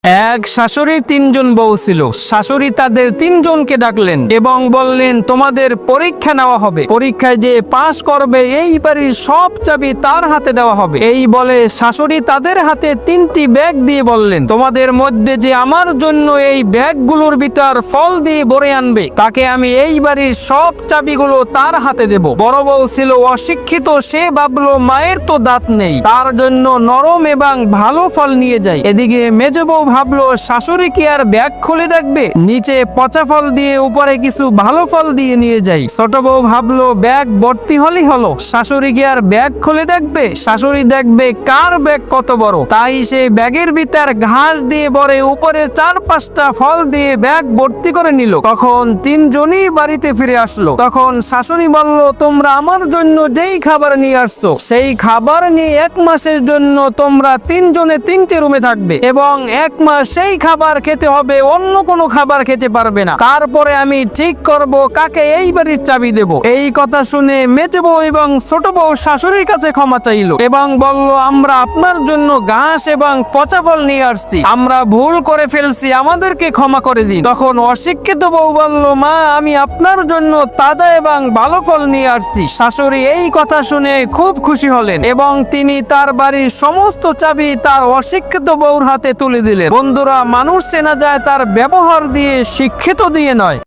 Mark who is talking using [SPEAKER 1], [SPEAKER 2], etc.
[SPEAKER 1] এক শাশুড়ির তিনজন বউ ছিল। শাশুড়ি তাদের তিনজনকে ডাকলেন এবং বললেন, তোমাদের পরীক্ষা নেওয়া হবে। পরীক্ষায় যে পাশ করবে এই বাড়ির সব চাবি তার হাতে দেওয়া হবে। এই বলে শাশুড়ি তাদের হাতে তিনটি ব্যাগ দিয়ে বললেন, তোমাদের মধ্যে যে আমার জন্য এই ব্যাগগুলোর ভিতর ফল দিয়ে ভরে আনবে তাকে আমি এই বাড়ির সব চাবিগুলো তার হাতে দেব। বড় বউ ছিল অশিক্ষিত, সে ভাবলো মায়ের তো দাঁত নেই, তার জন্য নরম এবং ভালো ফল নিয়ে যায়। এদিকে মেজ বউ ভাবলো শাশুড়ি কি আর ব্যাগ খুলে দেখবে, নিচে পচা ফল দিয়ে উপরে কিছু ভালো ফল দিয়ে নিয়ে যাই। ছোট বউ ভাবলো ব্যাগ ভর্তি হলেই হলো, শাশুড়ি কি আর ব্যাগ খুলে দেখবে, শাশুড়ি দেখবে কার ব্যাগ কত বড়। তাই সে ব্যাগের ভিতর ঘাস দিয়ে ভরে উপরে 4-5টা ফল দিয়ে ব্যাগ ভর্তি করে নিল। তখন তিনজনই বাড়িতে ফিরে আসলো। তখন শাশুড়ি বলল, তোমরা আমার জন্য যেই খাবার নিয়ে আসছো সেই খাবার নিয়ে 1 মাসের জন্য তোমরা তিনজনে 3টে রুমে থাকবে এবং 1 মাস সেই খাবার খেতে হবে, অন্য কোনো খাবার খেতে পারবে না। তারপরে আমি ঠিক করব কাকে এই বাড়ির চাবি দেব। এই কথা শুনে মেজ বউ এবং ছোট বউ শাশুড়ির কাছে ক্ষমা চাইলো এবং বলল, আমরা আপনার জন্য ঘাস এবং পচা ফল নিয়ে আসছি, আমরা ভুল করে ফেলছি, আমাদেরকে ক্ষমা করে দিন। তখন অশিক্ষিত বউ বলল, মা আমি আপনার জন্য তাজা এবং ভালো ফল নিয়ে আসছি। শাশুড়ি এই কথা শুনে খুব খুশি হলেন এবং তিনি তার বাড়ির সমস্ত চাবি তার অশিক্ষিত বউর হাতে তুলে দিলেন। বন্ধুরা, মানুষ চেনা যায় তার ব্যবহার দিয়ে, শিক্ষিত দিয়ে নয়।